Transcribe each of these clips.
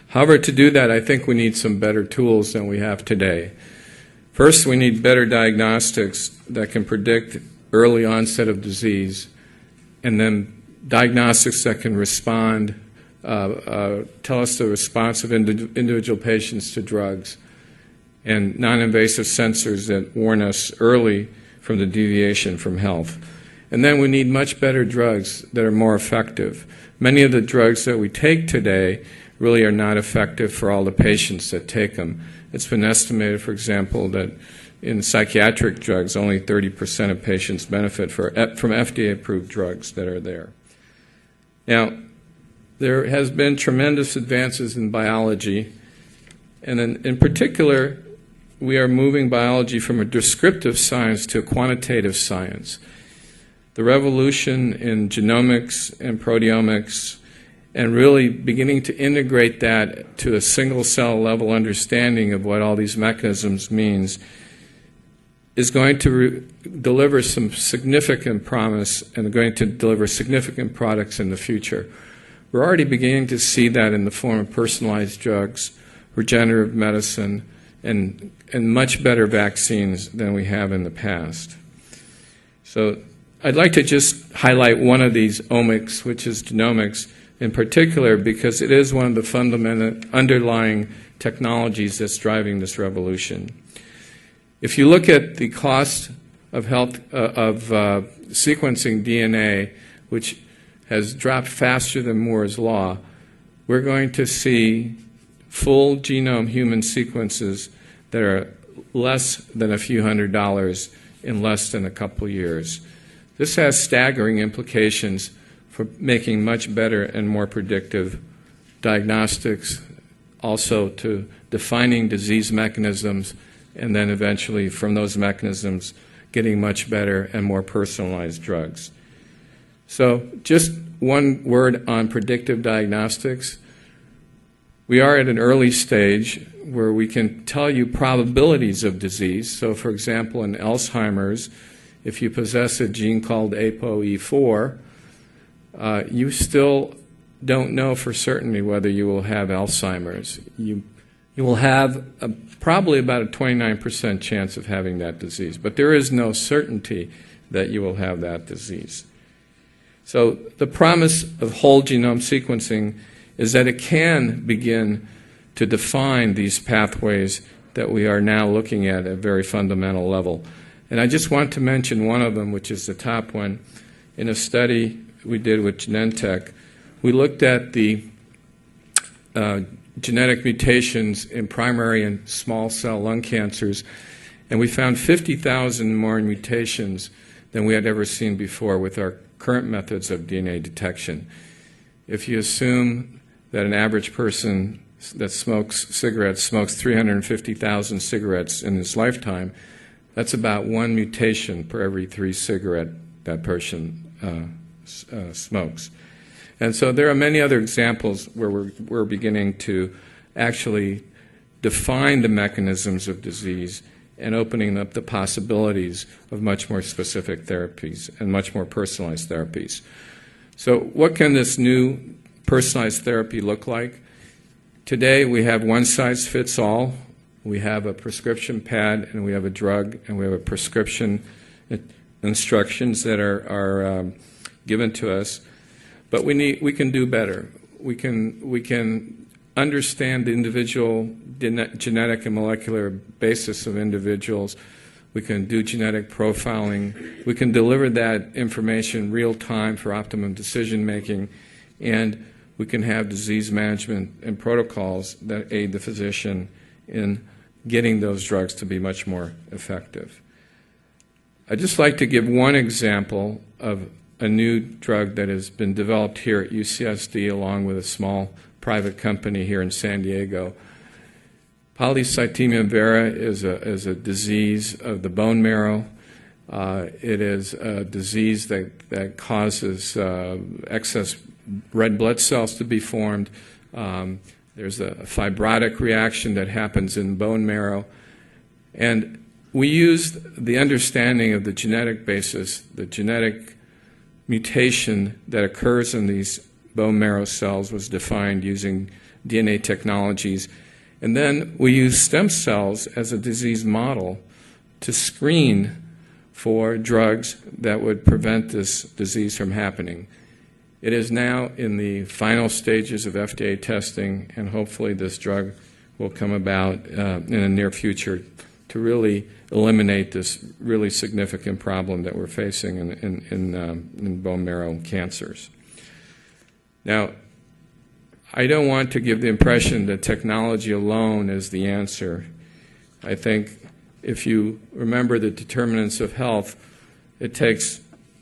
However, to do that, I think we need some better tools than we have today. First, we need better diagnostics that can predict early onset of disease, and then diagnostics that can respond, tell us the response of individual patients to drugs, and non-invasive sensors that warn us early from the deviation from health. And then we need much better drugs that are more effective. Many of the drugs that we take today really are not effective for all the patients that take them. It's been estimated, for example, that in psychiatric drugs, only 30% of patients benefit from FDA-approved drugs that are there. Now, there has been tremendous advances in biology, and in particular, we are moving biology from a descriptive science to a quantitative science. The revolution in genomics and proteomics, and really beginning to integrate that to a single-cell level understanding of what all these mechanisms means, is going to deliver some significant promise and going to deliver significant products in the future. We're already beginning to see that in the form of personalized drugs, regenerative medicine, and much better vaccines than we have in the past. So I'd like to just highlight one of these omics, which is genomics, in particular because it is one of the fundamental underlying technologies that's driving this revolution. If you look at the cost of sequencing DNA, which has dropped faster than Moore's law, we're going to see full genome human sequences that are less than a few $100s in less than a couple years. This has staggering implications for making much better and more predictive diagnostics, also to defining disease mechanisms, and then eventually from those mechanisms getting much better and more personalized drugs. So just one word on predictive diagnostics. We are at an early stage where we can tell you probabilities of disease. So for example, in Alzheimer's, if you possess a gene called ApoE4, you still don't know for certainty whether you will have Alzheimer's. You will have probably about a 29% chance of having that disease, but there is no certainty that you will have that disease. So the promise of whole genome sequencing is that it can begin to define these pathways that we are now looking at a very fundamental level. And I just want to mention one of them, which is the top one. In a study we did with Genentech, we looked at the genetic mutations in primary and small cell lung cancers, and we found 50,000 more mutations than we had ever seen before with our current methods of DNA detection. If you assume that an average person that smokes cigarettes smokes 350,000 cigarettes in his lifetime, that's about one mutation per every 3 cigarettes that person smokes. And so there are many other examples where we're beginning to actually define the mechanisms of disease and opening up the possibilities of much more specific therapies and much more personalized therapies. So what can this new personalized therapy look like? Today we have one size fits all. We have a prescription pad and we have a drug and we have a prescription instructions that are given to us. But we can do better. We can understand the individual genetic and molecular basis of individuals. We can do genetic profiling. We can deliver that information real time for optimum decision making, and we can have disease management and protocols that aid the physician in getting those drugs to be much more effective. I'd just like to give one example of a new drug that has been developed here at UCSD along with a small private company here in San Diego. Polycythemia vera is a disease of the bone marrow. It is a disease that causes excess red blood cells to be formed. There's a fibrotic reaction that happens in bone marrow. And we used the understanding of the genetic basis, the genetic mutation that occurs in these bone marrow cells was defined using DNA technologies. And then we used stem cells as a disease model to screen for drugs that would prevent this disease from happening. It is now in the final stages of FDA testing, and hopefully this drug will come about in the near future to really eliminate this really significant problem that we're facing in bone marrow cancers. Now, I don't want to give the impression that technology alone is the answer. I think if you remember the determinants of health, it takes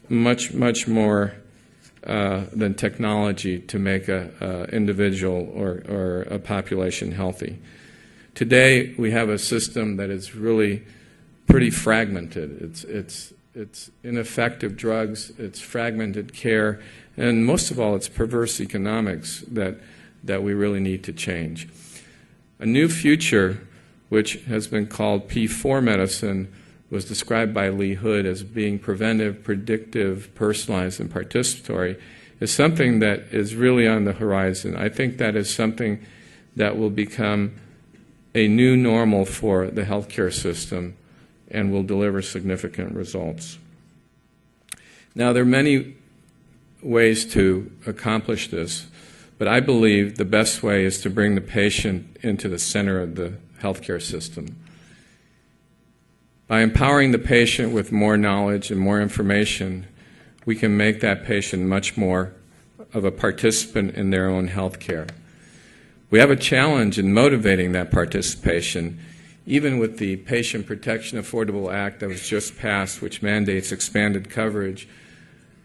much, much more than technology to make an individual or a population healthy. Today, we have a system that is really pretty fragmented. It's ineffective drugs, it's fragmented care, and most of all, it's perverse economics that we really need to change. A new future, which has been called P4 medicine, was described by Lee Hood as being preventive, predictive, personalized, and participatory, is something that is really on the horizon. I think that is something that will become a new normal for the healthcare system and will deliver significant results. Now, there are many ways to accomplish this, but I believe the best way is to bring the patient into the center of the healthcare system. By empowering the patient with more knowledge and more information, we can make that patient much more of a participant in their own health care. We have a challenge in motivating that participation, even with the Patient Protection Affordable Act that was just passed, which mandates expanded coverage.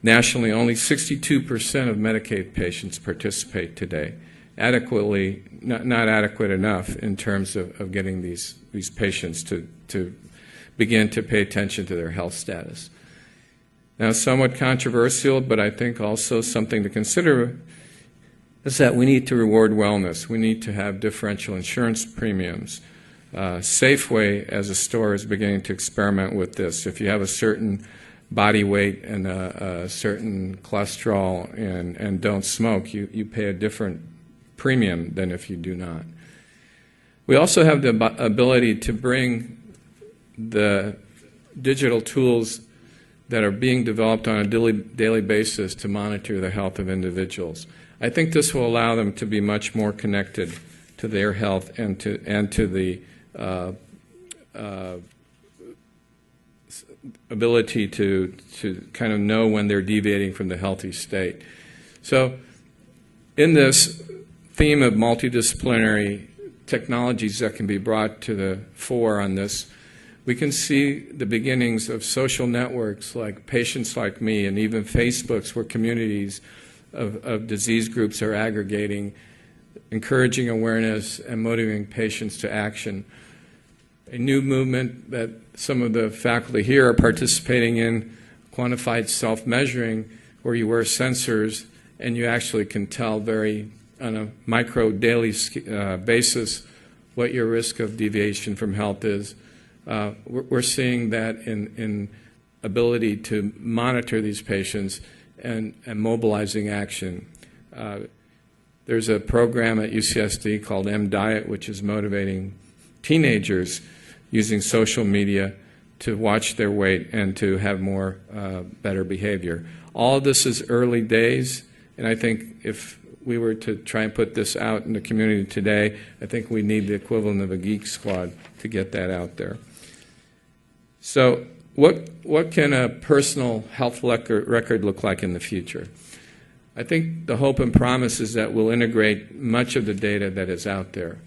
Nationally, only 62% of Medicaid patients participate today. Adequately, not adequate enough in terms of getting these patients to begin to pay attention to their health status. Now, somewhat controversial, but I think also something to consider, is that we need to reward wellness. We need to have differential insurance premiums. Safeway, as a store, is beginning to experiment with this. If you have a certain body weight and a certain cholesterol and don't smoke, you pay a different premium than if you do not. We also have the ability to bring the digital tools that are being developed on a daily basis to monitor the health of individuals. I think this will allow them to be much more connected to their health and to the ability to kind of know when they're deviating from the healthy state. So in this theme of multidisciplinary technologies that can be brought to the fore on this, we can see the beginnings of social networks like Patients Like Me and even Facebooks where communities of disease groups are aggregating, encouraging awareness and motivating patients to action. A new movement that some of the faculty here are participating in, quantified self-measuring, where you wear sensors and you actually can tell on a micro daily basis what your risk of deviation from health is. We're seeing that in ability to monitor these patients and mobilizing action. There's a program at UCSD called M-Diet, which is motivating teenagers using social media to watch their weight and to have more better behavior. All of this is early days, and I think if we were to try and put this out in the community today, I think we need the equivalent of a geek squad to get that out there. So what can a personal health record look like in the future? I think the hope and promise is that we'll integrate much of the data that is out there.